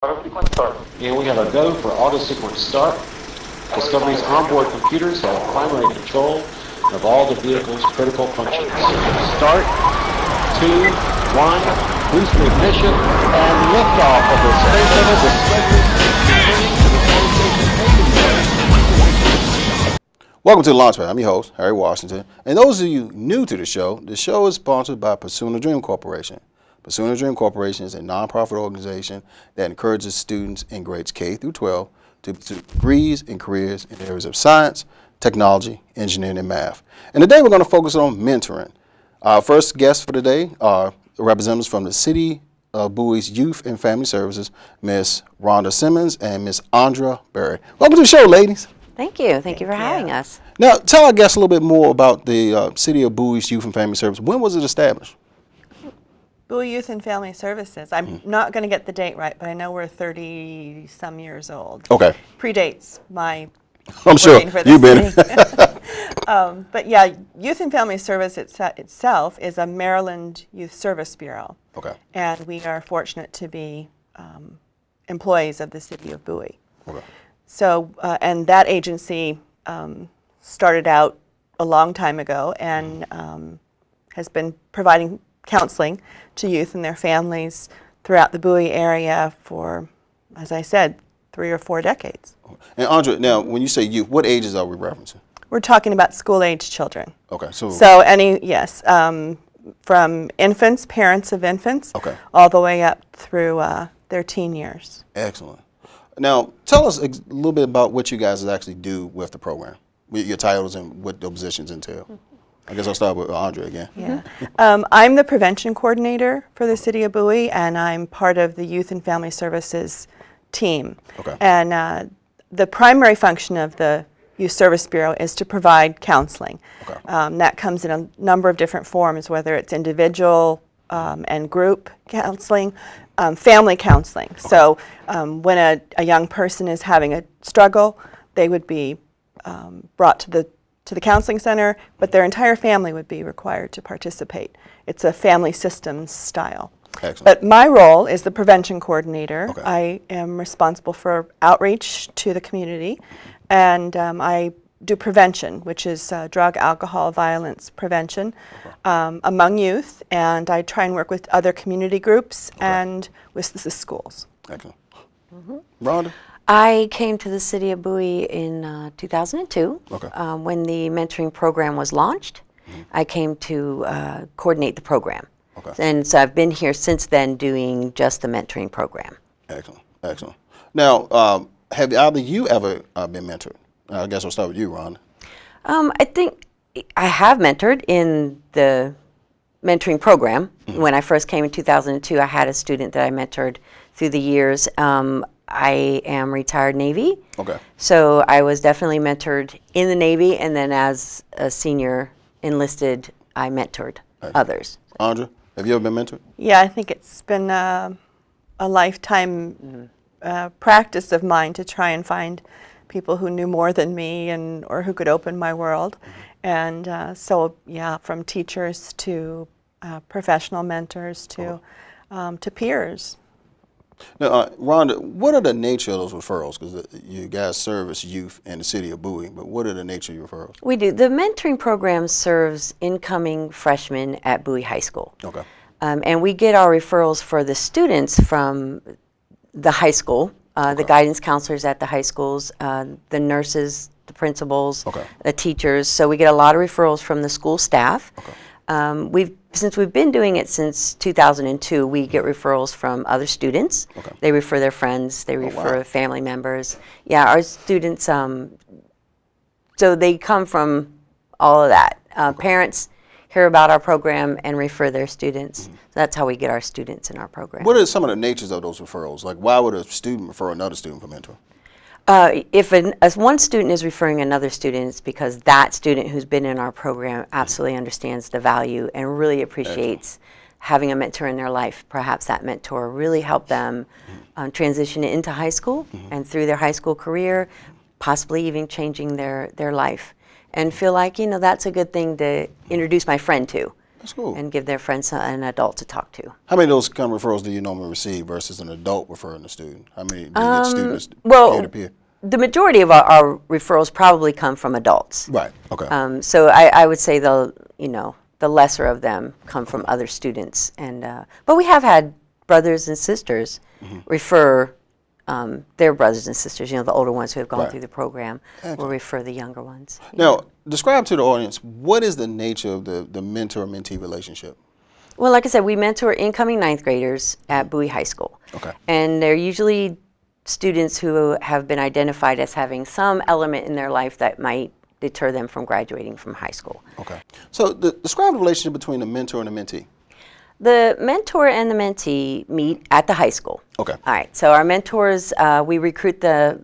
And we have a go for auto sequence start. Discovery's onboard computers have primary control of all the vehicle's critical functions. Start, 2, 1, booster ignition, and liftoff of the Space Shuttle Discovery. Welcome to the Launchpad. I'm your host, Harry Washington. And those of you new to the show is sponsored by Pursuing a Dream Corporation. Pursuing a Dream Corporation is a nonprofit organization that encourages students in grades K through 12 to pursue degrees and careers in areas of science, technology, engineering, and math. And today we're going to focus on mentoring. Our first guests for today are representatives from the City of Bowie's Youth and Family Services, Ms. Rhonda Simmons and Ms. Andra Berry. Welcome to the show, ladies. Thank you. Thank you for having us. Now, tell our guests a little bit more about the City of Bowie's Youth and Family Services. When was it established? Bowie Youth and Family Services. I'm not going to get the date right, but I know we're 30-some years old. Okay. Predates my I'm sure you've been. But yeah, Youth and Family Service itself is a Maryland Youth Service Bureau. Okay. And we are fortunate to be employees of the City of Bowie. Okay. So, and that agency started out a long time ago and has been providing counseling to youth and their families throughout the Bowie area for, as I said, 3 or 4 decades. And Andra, now when you say youth, what ages are we referencing? We're talking about school-age children. Okay, so yes, from infants, parents of infants, okay, all the way up through their teen years. Excellent. Now, tell us a little bit about what you guys actually do with the program, with your titles and what the positions entail. I guess I'll start with Andra again. Yeah. I'm the prevention coordinator for the City of Bowie, and I'm part of the Youth and Family Services team. Okay. And the primary function of the Youth Service Bureau is to provide counseling. Okay. That comes in a number of different forms, whether it's individual and group counseling, family counseling. Okay. So when a young person is having a struggle, they would be brought to the counseling center, but their entire family would be required to participate. It's a family systems style. Excellent. But my role is the prevention coordinator. Okay. I am responsible for outreach to the community, and I do prevention, which is drug, alcohol, violence prevention among youth, and I try and work with other community groups and with the schools. Excellent. Rhonda? I came to the City of Bowie in 2002 Okay. when the mentoring program was launched. I came to coordinate the program. Okay. And so I've been here since then doing just the mentoring program. Excellent. Excellent. Now, have either you ever been mentored? I guess I'll start with you, Rhonda. I think I have mentored in the mentoring program. When I first came in 2002, I had a student that I mentored through the years. I am retired Navy. Okay. So I was definitely mentored in the Navy, and then as a senior enlisted, I mentored others. Andra, have you ever been mentored? Yeah, I think it's been a lifetime practice of mine to try and find people who knew more than me or who could open my world. And so, yeah, from teachers to professional mentors to peers. Now, Rhonda, what are the nature of those referrals? Because you guys service youth in the City of Bowie, but what are the nature of your referrals? We do. The mentoring program serves incoming freshmen at Bowie High School. Okay. And we get our referrals for the students from the high school, the guidance counselors at the high schools, the nurses, the principals, the teachers. So we get a lot of referrals from the school staff. Since we've been doing it since 2002, we get referrals from other students. They refer their friends. They refer family members. Yeah, our students, so they come from all of that. Parents hear about our program and refer their students. So that's how we get our students in our program. What are some of the natures of those referrals? Like, why would a student refer another student for mentoring? As one student is referring another student, it's because that student who's been in our program absolutely understands the value and really appreciates having a mentor in their life. Perhaps that mentor really helped them transition into high school and through their high school career, possibly even changing their life. And feel like, that's a good thing to introduce my friend to. That's cool. and give their friends an adult to talk to. How many of those kind of referrals do you normally receive versus an adult referring a student? How many do you get students peer to peer? The majority of our referrals probably come from adults. Right. Okay. So I would say the lesser of them come from other students, but we have had brothers and sisters refer their brothers and sisters. The older ones who have gone through the program will refer the younger ones. Now, describe to the audience, what is the nature of the mentor-mentee relationship? Well, like I said, we mentor incoming ninth graders at Bowie High School. Okay. And they're usually students who have been identified as having some element in their life that might deter them from graduating from high school. Okay. So describe the relationship between the mentor and the mentee. The mentor and the mentee meet at the high school. Okay. All right. So our mentors, we recruit the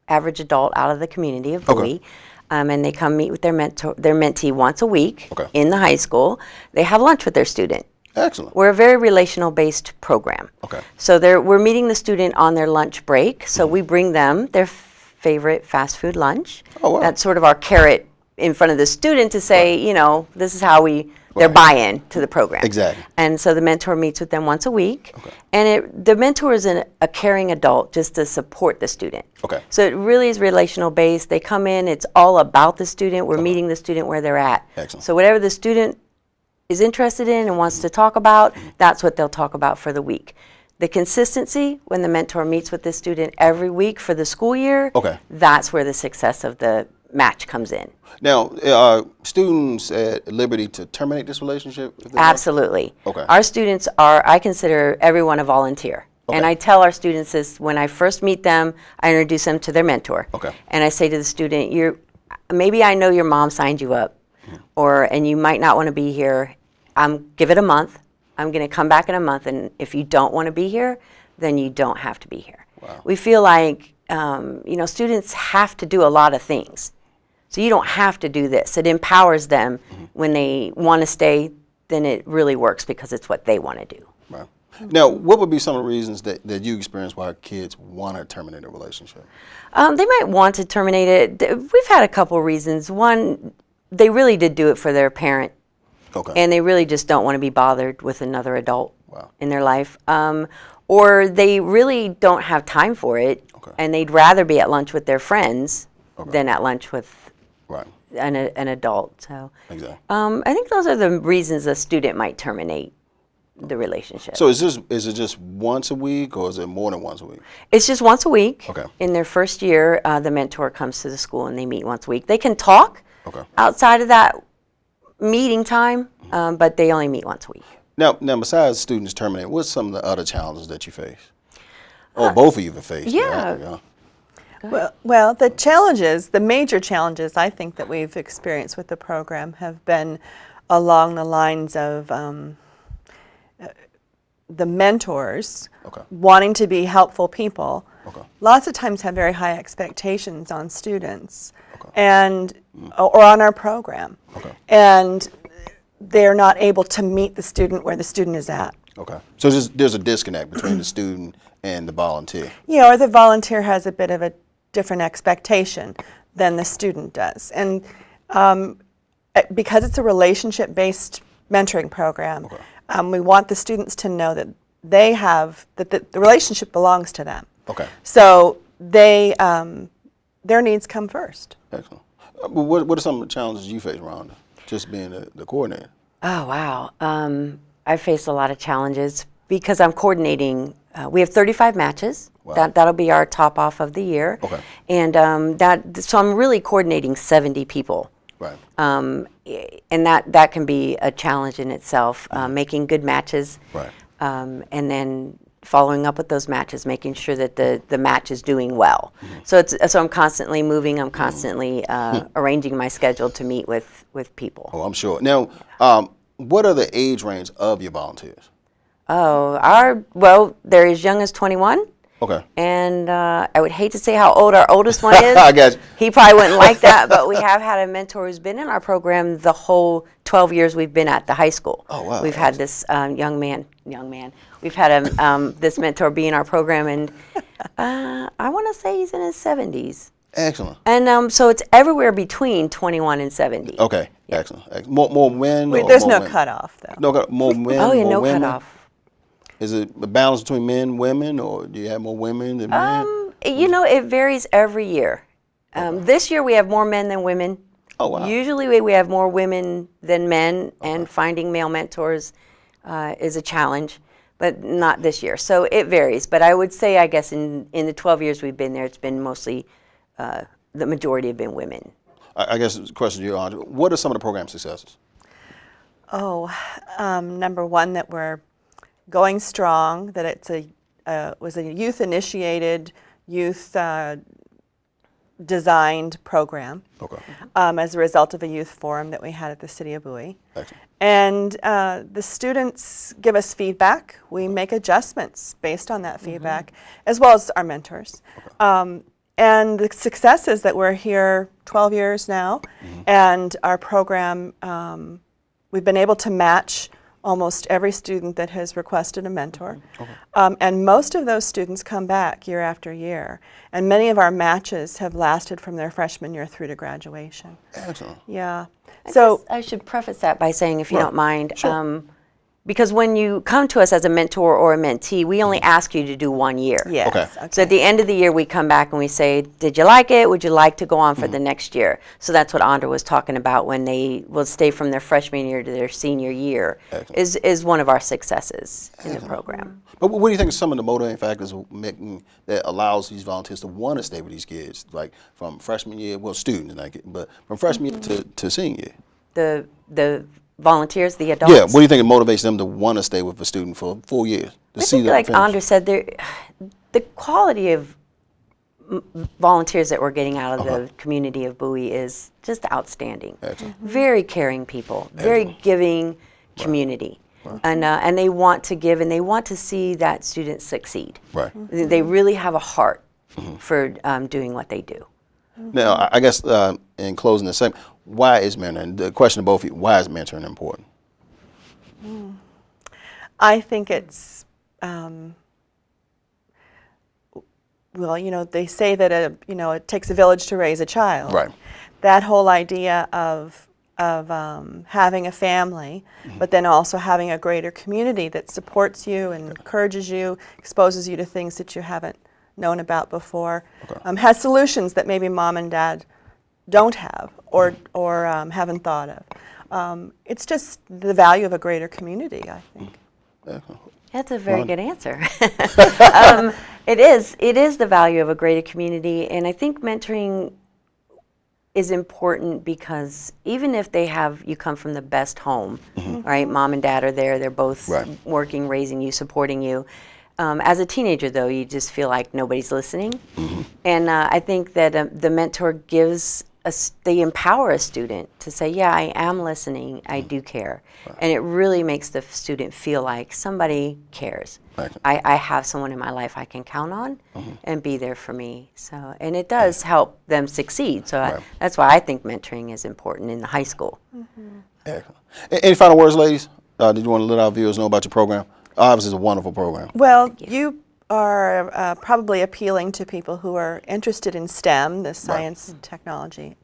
average adult out of the community of Bowie. Okay. And they come meet with their mentee once a week Okay. in the high school. They have lunch with their student. Excellent. We're a very relational-based program. Okay. So we're meeting the student on their lunch break. So we bring them their favorite fast food lunch. Oh, wow. That's sort of our carrot in front of the student to say, this is how their buy-in to the program. Exactly. And so the mentor meets with them once a week. Okay. And the mentor is a caring adult just to support the student. Okay. So it really is relational based. They come in, it's all about the student. We're meeting the student where they're at. Excellent. So whatever the student is interested in and wants to talk about, that's what they'll talk about for the week. The consistency, when the mentor meets with the student every week for the school year, that's where the success of the match comes in. Now, are students at liberty to terminate this relationship? Absolutely. Okay. Our students I consider everyone a volunteer. Okay. And I tell our students this when I first meet them, I introduce them to their mentor. Okay. And I say to the student, maybe I know your mom signed you up, and you might not want to be here. Give it a month. I'm going to come back in a month, and if you don't want to be here, then you don't have to be here. Wow. We feel like, students have to do a lot of things. So you don't have to do this. It empowers them when they want to stay, then it really works because it's what they want to do. Right. Now, what would be some of the reasons that you experience why kids want to terminate a relationship? They might want to terminate it. We've had a couple reasons. One, they really did do it for their parent. Okay. And they really just don't want to be bothered with another adult Wow. in their life. Or they really don't have time for it, and they'd rather be at lunch with their friends than at lunch with an adult. So exactly. I think those are the reasons a student might terminate the relationship. So is it just once a week, or is it more than once a week? It's just once a week. Okay. In their first year, the mentor comes to the school and they meet once a week. They can talk outside of that meeting time, but they only meet once a week. Now, besides students terminating, what's some of the other challenges that you face? Or both of you have faced? Yeah. Well, the major challenges I think that we've experienced with the program have been along the lines of the mentors wanting to be helpful people. Lots of times have very high expectations on students and or on our program. And they're not able to meet the student where the student is at. Okay. So there's a disconnect between the student and the volunteer. Yeah, or the volunteer has a bit of a different expectation than the student does. And because it's a relationship-based mentoring program, we want the students to know that the relationship belongs to them. Okay. So their needs come first. Excellent. What are some of the challenges you face, Rhonda, just being the coordinator? Oh, wow. I faced a lot of challenges because I'm coordinating. We have 35 matches. Wow. That'll be our top off of the year. Okay. And so I'm really coordinating 70 people. Right. And that can be a challenge in itself, making good matches. Right. And then following up with those matches, making sure that the match is doing well. So I'm constantly moving. I'm constantly arranging my schedule to meet with people. Oh, I'm sure. Now, what are the age range of your volunteers? Oh, they're as young as 21. Okay. And I would hate to say how old our oldest one is. I got you. He probably wouldn't like that, but we have had a mentor who's been in our program the whole 12 years we've been at the high school. Oh, wow. We've had this young man. We've had this mentor be in our program, and I want to say he's in his 70s. Excellent. And so it's everywhere between 21 and 70. Okay. Excellent. Excellent. More men? There's no cutoff, though. No, more men, Oh, yeah, more no women? cutoff. Is it a balance between men and women, or do you have more women than men? You know, it varies every year. This year we have more men than women. Oh, wow. Usually we have more women than men, and finding male mentors is a challenge, but not this year. So it varies. But I would say, I guess, in the 12 years we've been there, it's been mostly, the majority have been women. I guess the question to you, Andrea, what are some of the program successes? Oh, number one, that we're going strong, that it's was a youth-initiated, youth-designed program. Okay. As a result of a youth forum that we had at the City of Bowie. Excellent. And the students give us feedback. We make adjustments based on that feedback, as well as our mentors. Okay. And the success is that we're here 12 years now, and our program, we've been able to match almost every student that has requested a mentor. Okay. And most of those students come back year after year. And many of our matches have lasted from their freshman year through to graduation. Excellent. Yeah. I should preface that by saying, if you don't mind, Sure. because when you come to us as a mentor or a mentee, we only ask you to do 1 year. Yes. Okay. So at the end of the year, we come back and we say, did you like it? Would you like to go on for the next year? So that's what Andra was talking about, when they will stay from their freshman year to their senior year, is one of our successes in the program. But what do you think are some of the motivating factors that allows these volunteers to want to stay with these kids, like from freshman year, well, students, but from freshman year to senior year? The volunteers, the adults. Yeah, what do you think motivates them to want to stay with a student for 4 years? I think, like Andra said, the quality of volunteers that we're getting out of the community of Bowie is just outstanding. Excellent. Very caring people, very giving community. Right. And they want to give, and they want to see that student succeed. Right. They really have a heart for doing what they do. Now, I guess in closing the segment, why is mentoring? The question to both of you: why is mentoring important? I think it's, well, you know, they say that it takes a village to raise a child. Right. That whole idea of having a family, but then also having a greater community that supports you and encourages you, exposes you to things that you haven't known about before, has solutions that maybe mom and dad don't have or haven't thought of. It's just the value of a greater community, I think. That's a very good answer. It is the value of a greater community, and I think mentoring is important because even if you come from the best home, right? Mom and dad are there, they're both working, raising you, supporting you. As a teenager, though, you just feel like nobody's listening. And I think that the mentor they empower a student to say, yeah, I am listening, I do care. And it really makes the student feel like somebody cares. I have someone in my life I can count on and be there for me. So, and it does help them succeed. So that's why I think mentoring is important in the high school. Excellent. Any final words, ladies? Did you want to let our viewers know about your program? Obviously, it's a wonderful program. Well, you are probably appealing to people who are interested in STEM, the science and technology,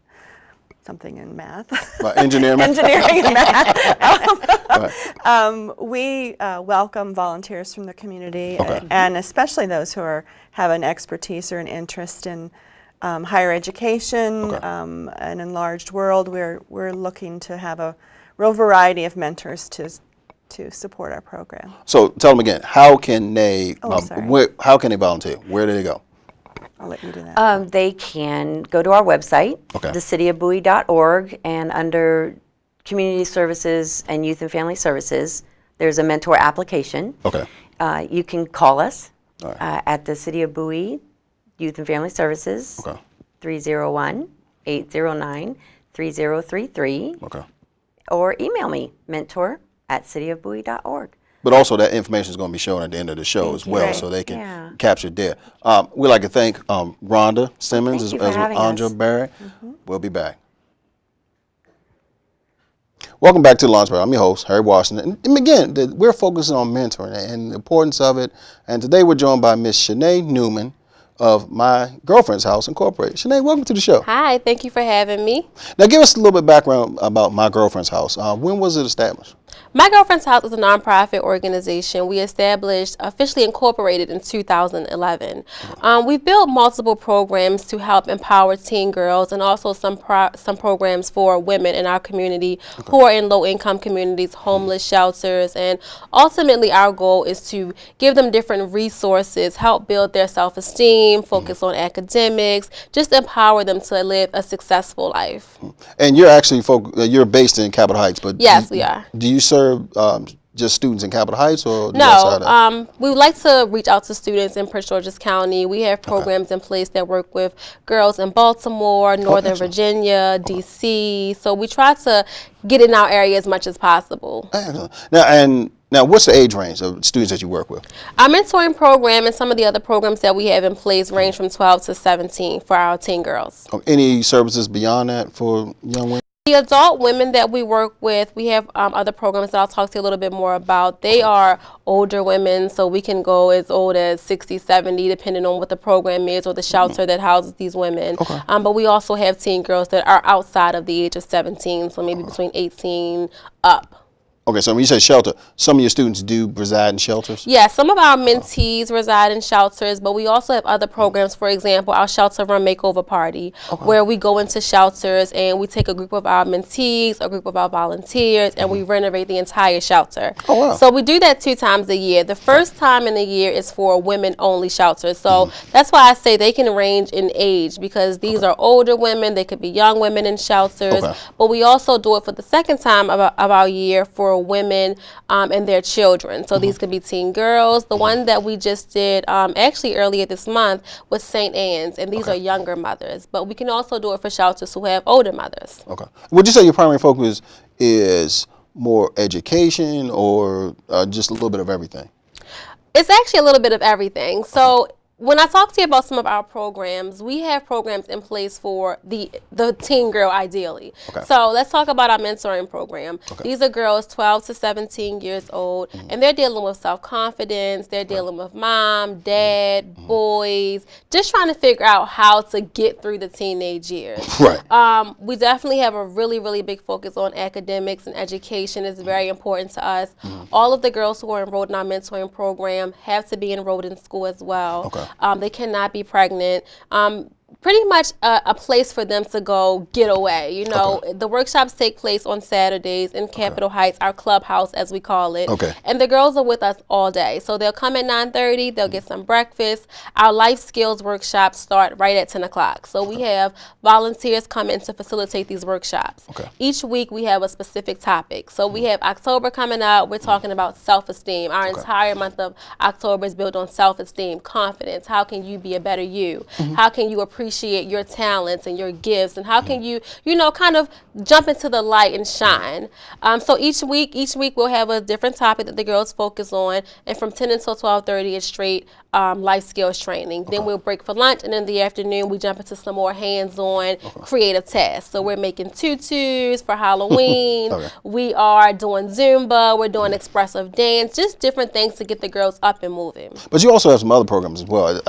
something in math. Engineering. Engineering and math. We welcome volunteers from the community, and especially those who have an expertise or an interest in higher education, an enlarged world. We're looking to have a real variety of mentors to support our program. So tell them again, how can they volunteer? Where do they go? I'll let you do that. They can go to our website, thecityofbowie.org, and under Community Services and Youth and Family Services, there's a mentor application. You can call us at the City of Bowie Youth and Family Services, 301-809-3033, or email me, mentor@cityofbowie.org. But also that information is going to be shown at the end of the show as well, so they can capture it there. We'd like to thank Rhonda Simmons as well as Andra Barrett. We'll be back. Welcome back to the Launchpad. I'm your host, Harry Washington. And again, we're focusing on mentoring and the importance of it. And today we're joined by Miss Shanae Newman, of My Girlfriend's House Incorporated. Sinead, welcome to the show. Hi, thank you for having me. Now, give us a little bit of background about My Girlfriend's House. When was it established? My Girlfriend's House is a nonprofit organization. We established, officially incorporated in 2011. We've built multiple programs to help empower teen girls, and also some programs for women in our community who are in low-income communities, homeless shelters, and ultimately our goal is to give them different resources, help build their self-esteem, focus on academics, just empower them to live a successful life. And you're actually you're based in Capitol Heights, but yes, we are. Do you serve just students in Capitol Heights, or no? We would like to reach out to students in Prince George's County. We have programs in place that work with girls in Baltimore, Northern Virginia, DC. So we try to get in our area as much as possible. Now, what's the age range of students that you work with? Our mentoring program and some of the other programs that we have in place range from 12 to 17 for our teen girls. Any services beyond that for young women? The adult women that we work with, we have other programs that I'll talk to you a little bit more about. They are older women, so we can go as old as 60, 70, depending on what the program is or the shelter that houses these women. But we also have teen girls that are outside of the age of 17, so maybe between 18 up. Okay, so when you say shelter, some of your students do reside in shelters? Yeah, some of our mentees reside in shelters, but we also have other programs. For example, our Shelter Run Makeover Party, where we go into shelters and we take a group of our mentees, a group of our volunteers, and we renovate the entire shelter. So we do that 2 times a year. The first time in the year is for women-only shelters. So that's why I say they can range in age, because these are older women, they could be young women in shelters, but we also do it for the second time of our year for women and their children. So these could be teen girls. The one that we just did actually earlier this month was St. Anne's, and these are younger mothers. But we can also do it for shelters who have older mothers. Would you say your primary focus is more education, or just a little bit of everything? It's actually a little bit of everything. So when I talk to you about some of our programs, we have programs in place for the teen girl, ideally. So let's talk about our mentoring program. These are girls 12 to 17 years old, and they're dealing with self-confidence, they're dealing with mom, dad, boys, just trying to figure out how to get through the teenage years. We definitely have a really, really big focus on academics, and education is very important to us. All of the girls who are enrolled in our mentoring program have to be enrolled in school as well. They cannot be pregnant. Pretty much a place for them to go get away. You know, the workshops take place on Saturdays in Capitol Heights, our clubhouse as we call it. And the girls are with us all day. So they'll come at 9:30, they'll get some breakfast. Our life skills workshops start right at 10 o'clock. So we have volunteers come in to facilitate these workshops. Each week we have a specific topic. So we have October coming up, we're talking about self-esteem. Our entire month of October is built on self-esteem, confidence. How can you be a better you? How can you appreciate your talents and your gifts, and how can you, you know, kind of jump into the light and shine. So each week we'll have a different topic that the girls focus on, and from 10 until 12:30 it's straight life skills training. Then we'll break for lunch, and in the afternoon we jump into some more hands-on creative tasks. So we're making tutus for Halloween. We are doing Zumba, we're doing expressive dance, just different things to get the girls up and moving. But you also have some other programs as well.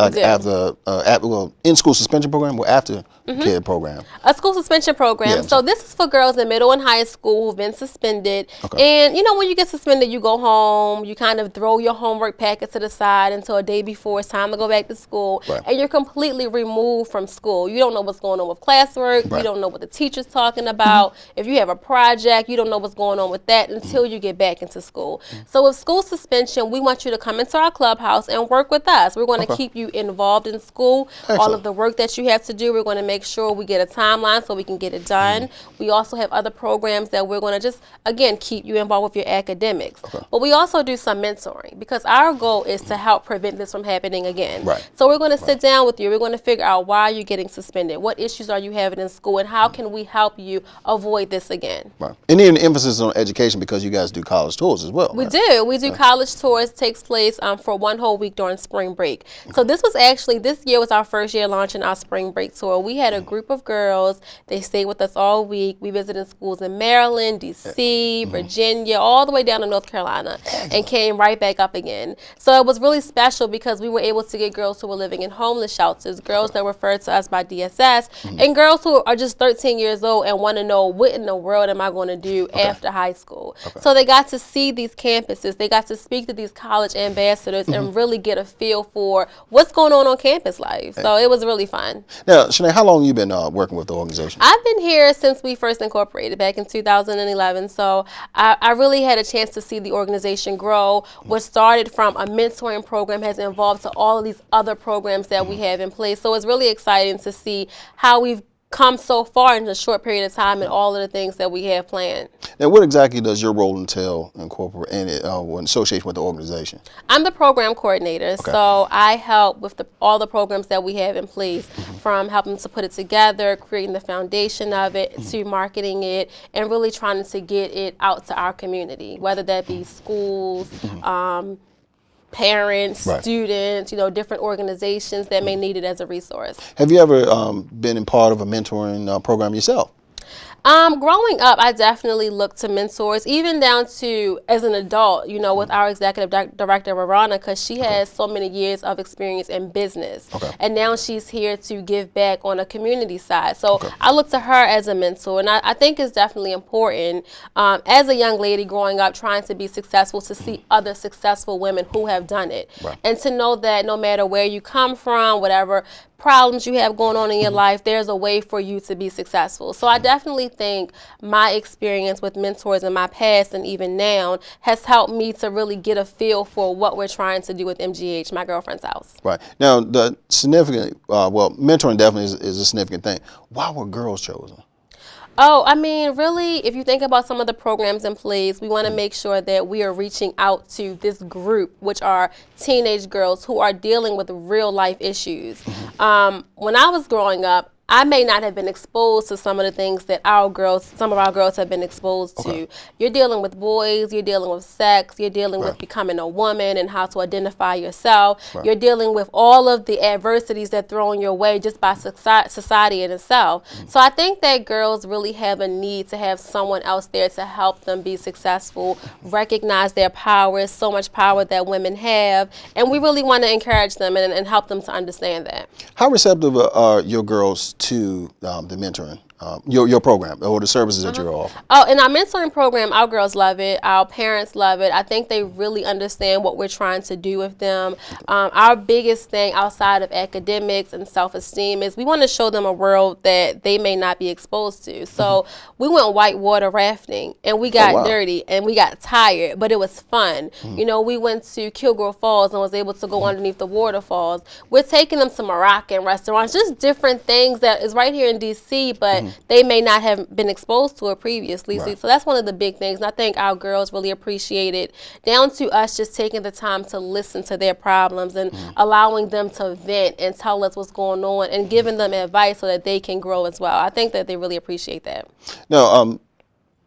In-school suspension program or after kid program? A school suspension program. So this is for girls in middle and high school who've been suspended. And you know, when you get suspended, you go home, you kind of throw your homework packet to the side until a day before it's time to go back to school, and you're completely removed from school. You don't know what's going on with classwork, you don't know what the teacher's talking about. If you have a project, you don't know what's going on with that until you get back into school. So with school suspension, we want you to come into our clubhouse and work with us. We're going to keep you involved in school. All of the work that you have to do, we're going to make sure we get a timeline so we can get it done. We also have other programs that we're going to just, again, keep you involved with your academics. But we also do some mentoring, because our goal is to help prevent this from happening again. So we're going to sit down with you. We're going to figure out why you're getting suspended. What issues are you having in school, and how can we help you avoid this again? And then emphasis on education, because you guys do college tours as well. We do. We do college tours. Takes place for 1 whole week during spring break. So this was actually, this year was our first year launching our spring break tour. We had a group of girls. They stayed with us all week. We visited schools in Maryland, DC, Virginia, all the way down to North Carolina, and came right back up again. So it was really special because because we were able to get girls who were living in homeless shelters, girls that were referred to us by DSS, and girls who are just 13 years old and want to know, what in the world am I going to do after high school? So they got to see these campuses, they got to speak to these college ambassadors and really get a feel for what's going on campus life. So it was really fun. Now, Shanae, how long have you been working with the organization? I've been here since we first incorporated back in 2011. So I really had a chance to see the organization grow. What started from a mentoring program has evolved to all of these other programs that we have in place. So it's really exciting to see how we've come so far in a short period of time and all of the things that we have planned. Now, what exactly does your role entail in corporate and in association with the organization? I'm the program coordinator, so I help with all the programs that we have in place, from helping to put it together, creating the foundation of it, to marketing it, and really trying to get it out to our community, whether that be schools, parents, students, different organizations that may need it as a resource. Have you ever been in part of a mentoring program yourself? Growing up, I definitely looked to mentors, even down to as an adult, with our executive director, Veronica. She has so many years of experience in business. And now she's here to give back on a community side. So I look to her as a mentor. And I think it's definitely important as a young lady growing up, trying to be successful, to see other successful women who have done it. And to know that no matter where you come from, whatever problems you have going on in your life, there's a way for you to be successful. So I definitely think my experience with mentors in my past and even now has helped me to really get a feel for what we're trying to do with MGH, my girlfriend's house. Right. Now, the significant, well, mentoring definitely is a significant thing. Why were girls chosen? Oh, I mean, really, if you think about some of the programs in place, we want to make sure that we are reaching out to this group, which are teenage girls who are dealing with real life issues. When I was growing up, I may not have been exposed to some of the things that some of our girls have been exposed to. You're dealing with boys, you're dealing with sex, you're dealing with becoming a woman and how to identify yourself. You're dealing with all of the adversities that thrown your way just by society in itself. So I think that girls really have a need to have someone else there to help them be successful, recognize their power, so much power that women have, and we really want to encourage them and help them to understand that. How receptive are your girls to the mentoring, your program, or the services that you're offering? Oh, in our mentoring program, our girls love it. Our parents love it. I think they really understand what we're trying to do with them. Our biggest thing outside of academics and self-esteem is we want to show them a world that they may not be exposed to. So we went whitewater rafting, and we got dirty, and we got tired, but it was fun. We went to Kilgore Falls and was able to go underneath the waterfalls. We're taking them to Moroccan restaurants, just different things that is right here in D.C., but they may not have been exposed to it previously. So that's one of the big things. And I think our girls really appreciate it, down to us just taking the time to listen to their problems and allowing them to vent and tell us what's going on and giving them advice so that they can grow as well. I think that they really appreciate that. Now,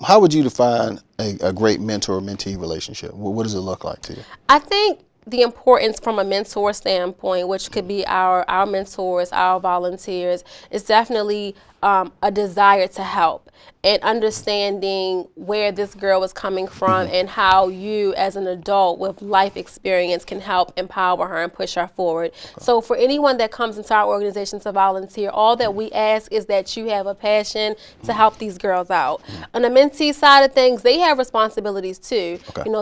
how would you define a great mentor-mentee relationship? What does it look like to you? I think the importance from a mentor standpoint, which could be our mentors, our volunteers, is definitely a desire to help and understanding where this girl was coming from and how you as an adult with life experience can help empower her and push her forward. So for anyone that comes into our organization to volunteer, all that we ask is that you have a passion to help these girls out. On the mentee side of things, they have responsibilities too.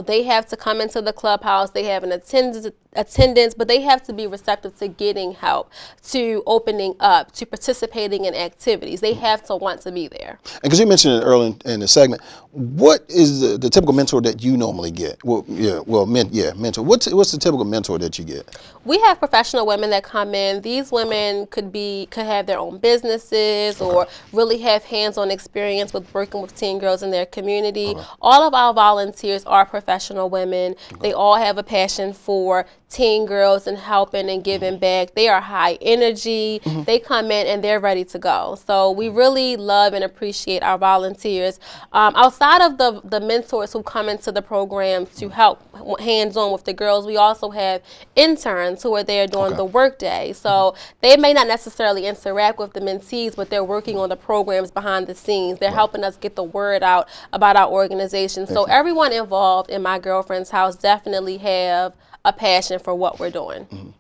They have to come into the clubhouse, they have an attendance, but they have to be receptive to getting help, to opening up, to participating in activities. They have to want to be there. And because you mentioned it earlier in the segment, what is the typical mentor that you normally get? Mentor. What's the typical mentor that you get? We have professional women that come in. These women could have their own businesses or really have hands-on experience with working with teen girls in their community. All of our volunteers are professional women. They all have a passion for teen girls and helping and giving back. They are high energy. They come in and they're ready to go. So we really love and appreciate our volunteers. Outside of the mentors who come into the program to help hands-on with the girls, we also have interns who are there during the workday. So they may not necessarily interact with the mentees, but they're working on the programs behind the scenes. They're helping us get the word out about our organization. So everyone involved in My Girlfriend's House definitely have a passion for what we're doing.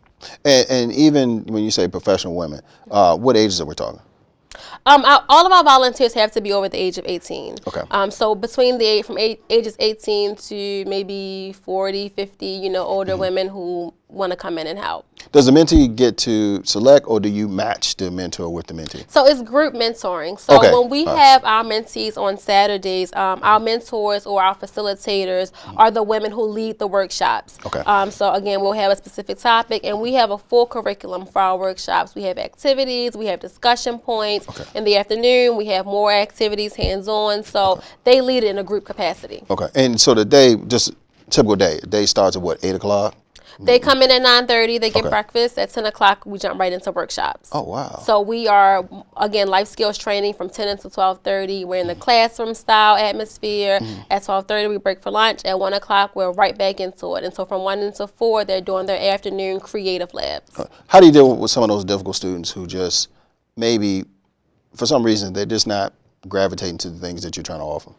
And even when you say professional women, what ages are we talking? All of our volunteers have to be over the age of 18. Okay. So between ages 18 to maybe 40, 50, older women who want to come in and help. Does the mentee get to select, or do you match the mentor with the mentee? So it's group mentoring. So when we have our mentees on Saturdays, our mentors or our facilitators are the women who lead the workshops. Okay. So again, we'll have a specific topic, and we have a full curriculum for our workshops. We have activities, we have discussion points. In the afternoon, we have more activities, hands-on. So they lead it in a group capacity. Okay. And so the day, just typical day starts at what, 8 o'clock? They come in at 9:30. They get breakfast. At 10 o'clock, we jump right into workshops. Oh, wow. So we are, again, life skills training from 10 until 12:30. We're in the classroom style atmosphere. At 12:30, we break for lunch. At 1 o'clock, we're right back into it. And so from 1 until 4, they're doing their afternoon creative labs. How do you deal with some of those difficult students who just maybe, for some reason, they're just not gravitating to the things that you're trying to offer?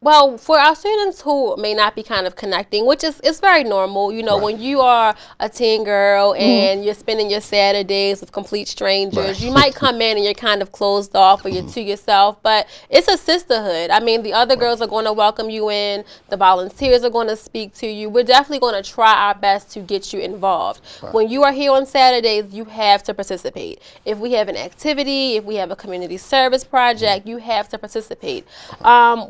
Well, for our students who may not be kind of connecting, which is very normal, when you are a teen girl and you're spending your Saturdays with complete strangers, you might come in and you're kind of closed off or you're to yourself, but it's a sisterhood. I mean, the other girls are going to welcome you in, the volunteers are going to speak to you. We're definitely going to try our best to get you involved. When you are here on Saturdays, you have to participate. If we have an activity, if we have a community service project, you have to participate.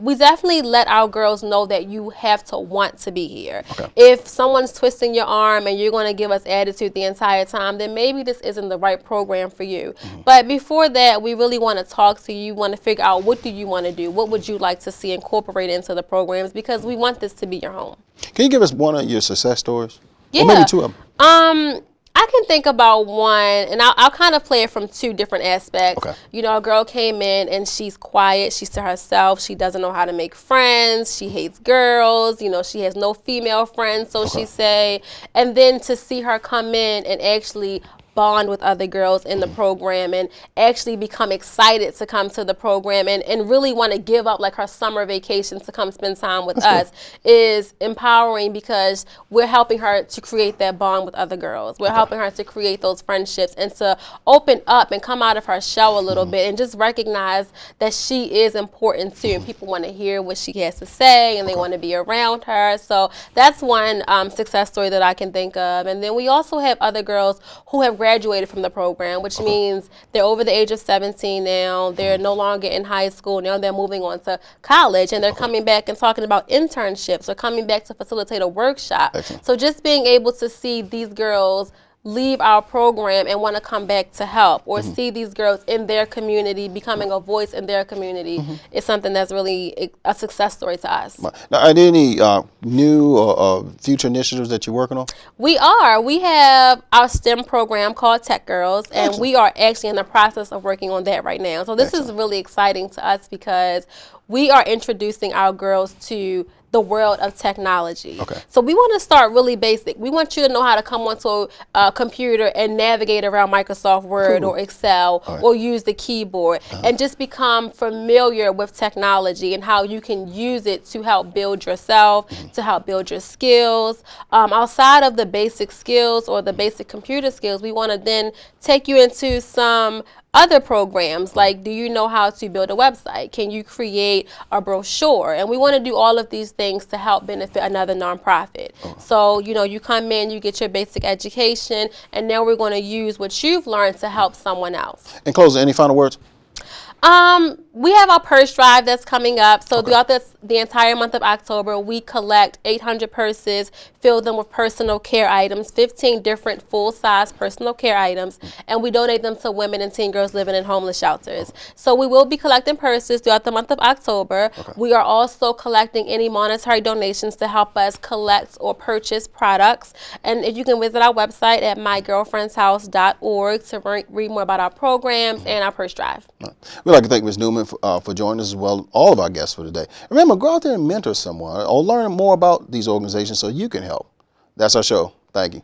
We definitely let our girls know that you have to want to be here. If someone's twisting your arm and you're going to give us attitude the entire time, then maybe this isn't the right program for you. But before that, we really want to talk to you, want to figure out what do you want to do, what would you like to see incorporated into the programs, because we want this to be your home. Can you give us one of your success stories? Yeah. Or maybe two of them. I can think about one, and I'll kind of play it from two different aspects. A girl came in and she's quiet, she's to herself, she doesn't know how to make friends, she hates girls, she has no female friends, so she say, and then to see her come in and actually bond with other girls in the program and actually become excited to come to the program and really want to give up like her summer vacations to come spend time with us is empowering, because we're helping her to create that bond with other girls. We're helping her to create those friendships and to open up and come out of her shell a little bit and just recognize that she is important too, and people want to hear what she has to say and they want to be around her. So that's one success story that I can think of. And then we also have other girls who have graduated from the program, which means they're over the age of 17 now. They're no longer in high school. Now they're moving on to college, and they're coming back and talking about internships or coming back to facilitate a workshop. So just being able to see these girls leave our program and want to come back to help, or see these girls in their community becoming a voice in their community is something that's really a success story to us. Now, are there any new or future initiatives that you're working on? We have our STEM program called Tech Girls, and we are actually in the process of working on that right now. So this is really exciting to us because we are introducing our girls to the world of technology. So we want to start really basic. We want you to know how to come onto a computer and navigate around Microsoft Word or Excel or use the keyboard and just become familiar with technology and how you can use it to help build yourself, to help build your skills. Outside of the basic skills or the basic computer skills, we want to then take you into some other programs, like, do you know how to build a website? Can you create a brochure? And we want to do all of these things to help benefit another nonprofit. So, you come in, you get your basic education, and now we're going to use what you've learned to help someone else. In closing, any final words? We have our purse drive that's coming up. So throughout the entire month of October, we collect 800 purses, fill them with personal care items, 15 different full-size personal care items, and we donate them to women and teen girls living in homeless shelters. So we will be collecting purses throughout the month of October. We are also collecting any monetary donations to help us collect or purchase products. And if you can visit our website at mygirlfriendshouse.org to read more about our programs and our purse drive. We'd like to thank Ms. Newman for joining us, as well all of our guests for today. Remember, go out there and mentor someone or learn more about these organizations so you can help. That's our show. Thank you.